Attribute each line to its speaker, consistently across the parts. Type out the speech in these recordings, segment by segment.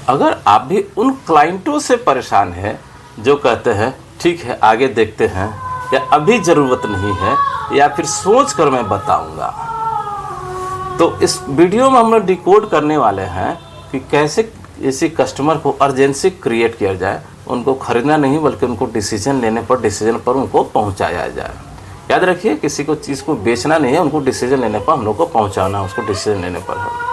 Speaker 1: अगर आप भी उन क्लाइंटों से परेशान हैं जो कहते हैं ठीक है आगे देखते हैं, या अभी ज़रूरत नहीं है, या फिर सोच कर मैं बताऊंगा, तो इस वीडियो में हम लोग डिकोड करने वाले हैं कि कैसे किसी कस्टमर को अर्जेंसी क्रिएट किया जाए, उनको खरीदना नहीं बल्कि उनको डिसीजन लेने पर डिसीजन पर उनको पहुंचाया जाए। याद रखिए, किसी को चीज़ को बेचना नहीं है, उनको डिसीजन लेने पर हम लोग को पहुंचाना, उसको डिसीजन लेने पर है।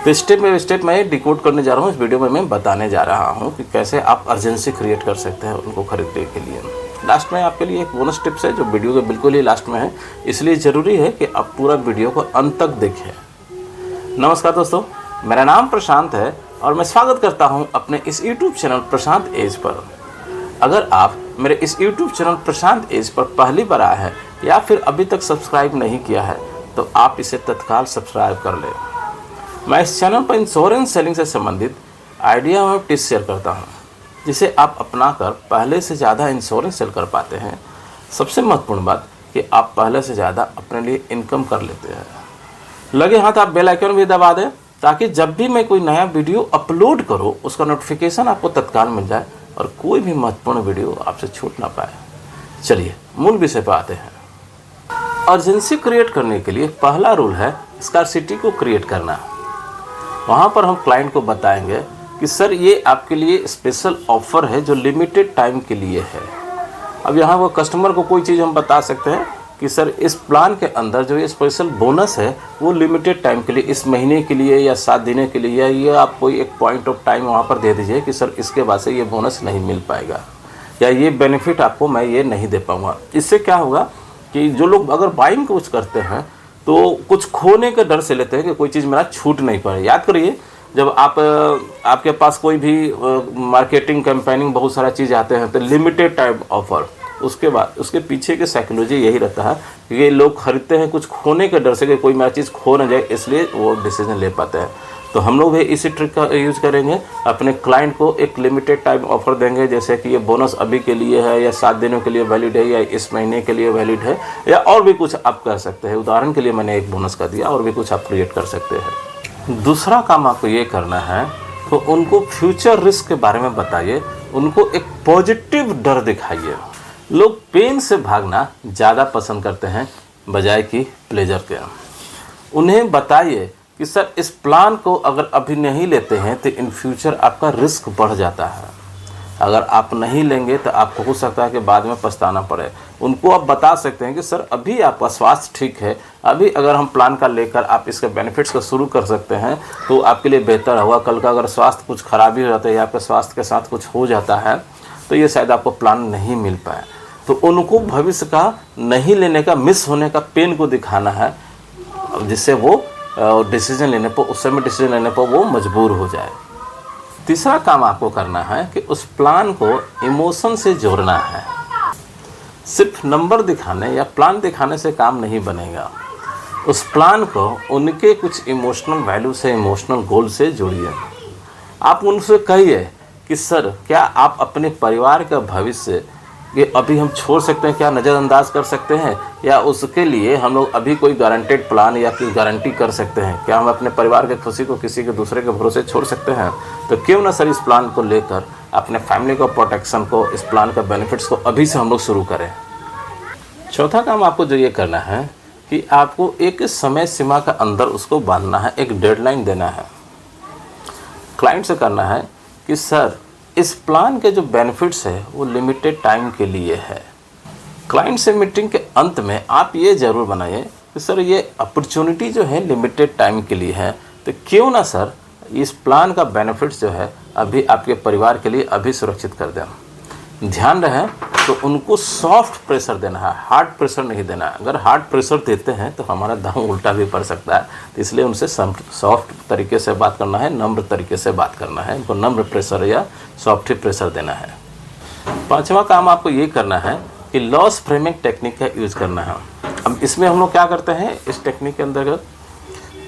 Speaker 1: तो स्टेप बाय स्टेप मैं डिकोड करने जा रहा हूँ। इस वीडियो में मैं बताने जा रहा हूँ कि कैसे आप अर्जेंसी क्रिएट कर सकते हैं उनको खरीदने के लिए। लास्ट में आपके लिए एक बोनस टिप्स है जो वीडियो के बिल्कुल ही लास्ट में है, इसलिए ज़रूरी है कि आप पूरा वीडियो को अंत तक देखें। नमस्कार दोस्तों, मेरा नाम प्रशांत है और मैं स्वागत करता हूं अपने इस YouTube चैनल प्रशांत एज पर। अगर आप मेरे इस YouTube चैनल प्रशांत एज पर पहली बार आए हैं या फिर अभी तक सब्सक्राइब नहीं किया है तो आप इसे तत्काल सब्सक्राइब कर लें। मैं इस चैनल पर इंश्योरेंस सेलिंग से संबंधित आइडिया और टिप्स शेयर करता हूँ, जिसे आप अपनाकर पहले से ज़्यादा इंश्योरेंस सेल कर पाते हैं। सबसे महत्वपूर्ण बात कि आप पहले से ज़्यादा अपने लिए इनकम कर लेते हैं। लगे हाथ आप बेल आइकन भी दबा दें ताकि जब भी मैं कोई नया वीडियो अपलोड करूं उसका नोटिफिकेशन आपको तत्काल मिल जाए और कोई भी महत्वपूर्ण वीडियो आपसे छूट ना पाए। चलिए मूल विषय पर आते हैं। अर्जेंसी क्रिएट करने के लिए पहला रूल है स्कार्सिटी को क्रिएट करना। वहाँ पर हम क्लाइंट को बताएंगे कि सर ये आपके लिए स्पेशल ऑफ़र है जो लिमिटेड टाइम के लिए है। अब यहाँ वो कस्टमर को कोई चीज़ हम बता सकते हैं कि सर इस प्लान के अंदर जो ये स्पेशल बोनस है वो लिमिटेड टाइम के लिए, इस महीने के लिए या 7 दिनों के लिए, या ये आप कोई एक पॉइंट ऑफ टाइम वहाँ पर दे दीजिए कि सर इसके बाद से ये बोनस नहीं मिल पाएगा या ये बेनिफिट आपको मैं ये नहीं दे पाऊँगा। इससे क्या होगा कि जो लोग अगर बाइंग कुछ करते हैं तो कुछ खोने के डर से लेते हैं कि कोई चीज़ मेरा छूट नहीं पाए। याद करिए, जब आपके पास कोई भी मार्केटिंग कैंपेनिंग बहुत सारा चीज़ आते हैं तो लिमिटेड टाइम ऑफर, उसके बाद उसके पीछे की साइकोलॉजी यही रहता है कि ये लोग खरीदते हैं कुछ खोने के डर से कि कोई मेरा चीज़ खो ना जाए, इसलिए वो डिसीजन ले पाते हैं। तो हम लोग भी इसी ट्रिक का यूज़ करेंगे। अपने क्लाइंट को एक लिमिटेड टाइम ऑफर देंगे, जैसे कि ये बोनस अभी के लिए है या 7 दिनों के लिए वैलिड है या इस महीने के लिए वैलिड है, या और भी कुछ आप कर सकते हैं। उदाहरण के लिए मैंने एक बोनस का दिया, और भी कुछ आप क्रिएट कर सकते हैं। दूसरा काम आपको ये करना है तो उनको फ्यूचर रिस्क के बारे में बताइए, उनको एक पॉजिटिव डर दिखाइए। लोग पेन से भागना ज़्यादा पसंद करते हैं बजाय कि प्लेजर के। उन्हें बताइए कि सर इस प्लान को अगर अभी नहीं लेते हैं तो इन फ्यूचर आपका रिस्क बढ़ जाता है। अगर आप नहीं लेंगे तो आपको हो सकता है कि बाद में पछताना पड़े। उनको आप बता सकते हैं कि सर अभी आपका स्वास्थ्य ठीक है, अभी अगर हम प्लान का लेकर आप इसके बेनिफिट्स को शुरू कर सकते हैं तो आपके लिए बेहतर होगा। कल का अगर स्वास्थ्य कुछ खराबी हो जाता है या आपके स्वास्थ्य के साथ कुछ हो जाता है तो ये शायद आपको प्लान नहीं मिल पाए। तो उनको भविष्य का नहीं लेने का, मिस होने का पेन को दिखाना है, जिससे वो डिसीजन लेने पर, उस समय डिसीजन लेने पर वो मजबूर हो जाए। तीसरा काम आपको करना है कि उस प्लान को इमोशन से जोड़ना है। सिर्फ नंबर दिखाने या प्लान दिखाने से काम नहीं बनेगा। उस प्लान को उनके कुछ इमोशनल वैल्यू से, इमोशनल गोल से जोड़िए। आप उनसे कहिए कि सर क्या आप अपने परिवार का भविष्य ये अभी हम छोड़ सकते हैं, क्या नज़रअंदाज कर सकते हैं, या उसके लिए हम लोग अभी कोई गारंटेड प्लान या कोई गारंटी कर सकते हैं? क्या हम अपने परिवार की खुशी को किसी के दूसरे के भरोसे छोड़ सकते हैं? तो क्यों ना सर इस प्लान को लेकर अपने फैमिली को, प्रोटेक्शन को, इस प्लान का बेनिफिट्स को अभी से हम लोग शुरू करें। चौथा काम आपको जो ये करना है कि आपको एक समय सीमा के अंदर उसको बांधना है, एक डेडलाइन देना है। क्लाइंट से करना है कि सर इस प्लान के जो बेनिफिट्स है वो लिमिटेड टाइम के लिए है। क्लाइंट से मीटिंग के अंत में आप ये ज़रूर बनाइए कि सर ये अपॉर्चुनिटी जो है लिमिटेड टाइम के लिए है, तो क्यों ना सर इस प्लान का बेनिफिट्स जो है अभी आपके परिवार के लिए अभी सुरक्षित कर दें। ध्यान रहे तो उनको सॉफ्ट प्रेशर देना है, हार्ड प्रेशर नहीं देना है। अगर हार्ड प्रेशर देते हैं तो हमारा दांव उल्टा भी पड़ सकता है, तो इसलिए उनसे सॉफ्ट तरीके से बात करना है, नम्र तरीके से बात करना है। उनको नम्र प्रेशर या सॉफ्ट प्रेशर देना है। पांचवा काम आपको ये करना है कि लॉस फ्रेमिंग टेक्निक का यूज़ करना है। अब इसमें हम लोग क्या करते हैं, इस टेक्निक के अंतर्गत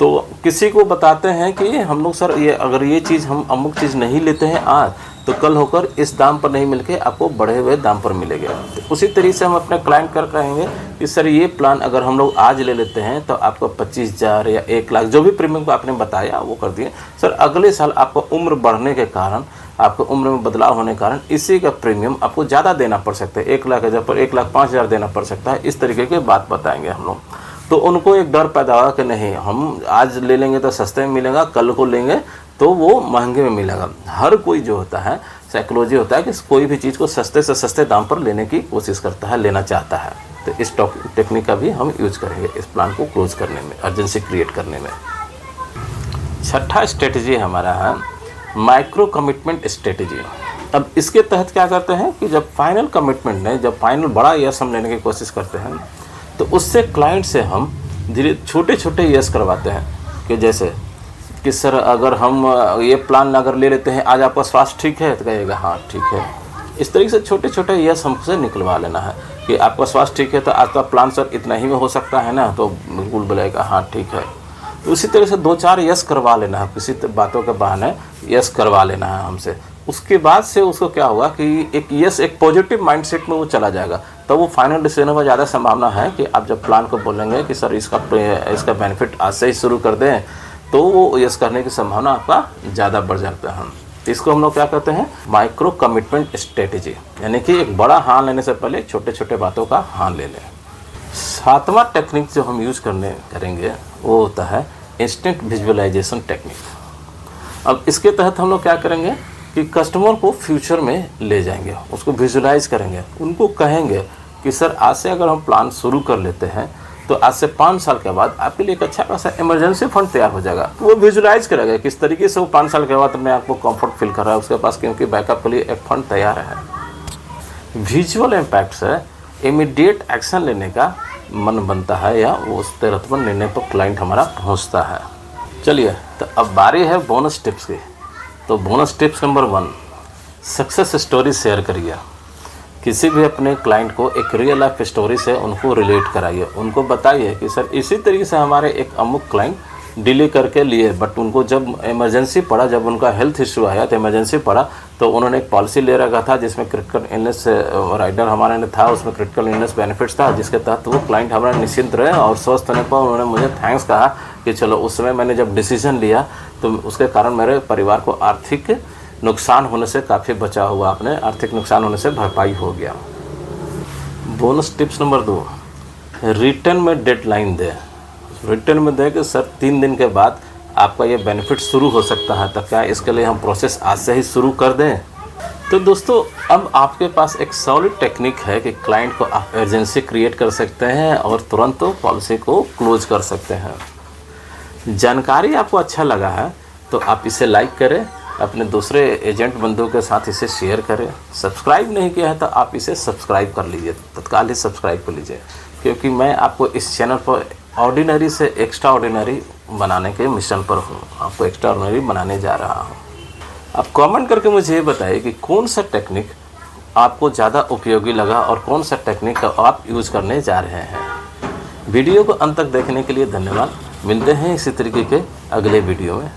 Speaker 1: तो किसी को बताते हैं कि हम लोग सर ये अगर ये चीज़ हम अमुक चीज़ नहीं लेते हैं आज, तो कल होकर इस दाम पर नहीं मिलके आपको बढ़े हुए दाम पर मिलेगा। तो उसी तरीके से हम अपने क्लाइंट कर कहेंगे कि सर ये प्लान अगर हम लोग आज ले लेते हैं तो आपको 25,000 या 1 लाख जो भी प्रीमियम को आपने बताया वो कर दिए। सर अगले साल आपको उम्र बढ़ने के कारण, आपको उम्र में बदलाव होने के कारण इसी का प्रीमियम आपको ज़्यादा देना पड़ सकता है, 1 लाख हज़ार पर 1,05,000 देना पड़ सकता है। इस तरीके की बात बताएंगे हम लोग। तो उनको एक डर पैदा होगा कि नहीं हम आज ले लेंगे तो सस्ते में मिलेगा, कल को लेंगे तो वो महंगे में मिलेगा। हर कोई जो होता है साइकोलॉजी होता है कि कोई भी चीज़ को सस्ते से सस्ते दाम पर लेने की कोशिश करता है, लेना चाहता है। तो इस टेक्निक का भी हम यूज करेंगे इस प्लान को क्लोज करने में, अर्जेंसी क्रिएट करने में। छठा स्ट्रेटजी हमारा है माइक्रो कमिटमेंट स्ट्रेटजी। अब इसके तहत क्या करते हैं कि जब फाइनल कमिटमेंट ने, जब फाइनल बड़ा यस हम लेने की कोशिश करते हैं तो उससे क्लाइंट से हम धीरे छोटे छोटे यस करवाते हैं। कि जैसे कि सर अगर हम ये प्लान अगर ले लेते हैं आज आपका स्वास्थ्य ठीक है, तो कहेगा हाँ ठीक है। इस तरीके से छोटे छोटे यस हमसे निकलवा लेना है कि आपका स्वास्थ्य ठीक है तो आज का प्लान सर इतना ही में हो सकता है ना, तो बिल्कुल बोलेगा हाँ ठीक है। तो उसी तरह से 2-4 यस करवा लेना है, किसी बातों के बहाने यस करवा लेना है हमसे। उसके बाद से उसको क्या होगा कि एक यस, एक पॉजिटिव माइंडसेट में वो चला जाएगा। तो वो फाइनल डिसीजन में ज़्यादा संभावना है कि आप जब प्लान को बोलेंगे कि सर इसका बेनिफिट आज से ही शुरू कर दें, तो वो यस करने की संभावना आपका ज़्यादा बढ़ जाता है। इसको हम लोग क्या कहते हैं माइक्रो कमिटमेंट स्ट्रेटेजी, यानी कि एक बड़ा हाँ लेने से पहले छोटे छोटे बातों का हाँ ले लें। 7वां टेक्निक जो हम यूज़ करेंगे वो होता है इंस्टेंट विजुअलाइजेशन टेक्निक। अब इसके तहत हम लोग क्या करेंगे कि कस्टमर को फ्यूचर में ले जाएंगे, उसको विजुअलाइज करेंगे, उनको कहेंगे कि सर आज से अगर हम प्लान शुरू कर लेते हैं तो आज से 5 साल के बाद आपके लिए एक अच्छा खासा इमरजेंसी फंड तैयार हो जाएगा। तो वो विजुअलाइज करेगा किस तरीके से वो 5 साल के बाद मैं आपको कंफर्ट फील कर रहा है उसके पास, क्योंकि बैकअप के लिए एक फंड तैयार है। विजुअल इम्पैक्ट से इमीडिएट एक्शन लेने का मन बनता है या वो उस तुरंत निर्णय पर क्लाइंट हमारा पहुंचता है। चलिए तो अब बारी है बोनस टिप्स की। तो bonus tips number 1, success story share करिए। किसी भी अपने क्लाइंट को एक रियल लाइफ स्टोरी से उनको रिलेट कराइए, उनको बताइए कि सर इसी तरीके से हमारे एक अमुक क्लाइंट डिले करके लिए, बट उनको जब इमरजेंसी पड़ा, जब उनका हेल्थ इशू आया तो इमरजेंसी पड़ा, तो उन्होंने एक पॉलिसी ले रखा था जिसमें क्रिटिकल इलनेस राइडर हमारे ने था, उसमें क्रिटिकल इलनेस बेनिफिट्स था, जिसके तहत वो क्लाइंट हमारा निश्चिंत रहे और स्वस्थ होने पर उन्होंने मुझे थैंक्स कहा कि चलो उस समय मैंने जब डिसीजन लिया तो उसके कारण मेरे परिवार को आर्थिक नुकसान होने से काफ़ी बचा हुआ, अपने आर्थिक नुकसान होने से भरपाई हो गया। बोनस टिप्स नंबर 2, रिटर्न में डेडलाइन दें। रिटर्न में दें कि सर 3 दिन के बाद आपका ये बेनिफिट शुरू हो सकता है, तो क्या इसके लिए हम प्रोसेस आज से ही शुरू कर दें। तो दोस्तों अब आपके पास एक सॉलिड टेक्निक है कि क्लाइंट को आप अर्जेंसी क्रिएट कर सकते हैं और तुरंत पॉलिसी को क्लोज कर सकते हैं। जानकारी आपको अच्छा लगा है तो आप इसे लाइक करें, अपने दूसरे एजेंट बंधुओं के साथ इसे शेयर करें। सब्सक्राइब नहीं किया है तो आप इसे सब्सक्राइब कर लीजिए, तत्काल ही सब्सक्राइब कर लीजिए, क्योंकि मैं आपको इस चैनल पर ऑर्डिनरी से एक्स्ट्रा ऑर्डिनरी बनाने के मिशन पर हूँ, आपको एक्स्ट्रा ऑर्डिनरी बनाने जा रहा हूँ। आप कमेंट करके मुझे ये बताइए कि कौन सा टेक्निक आपको ज़्यादा उपयोगी लगा और कौन सा टेक्निक आप यूज़ करने जा रहे हैं। वीडियो को अंत तक देखने के लिए धन्यवाद। मिलते हैं इसी तरीके के अगले वीडियो में।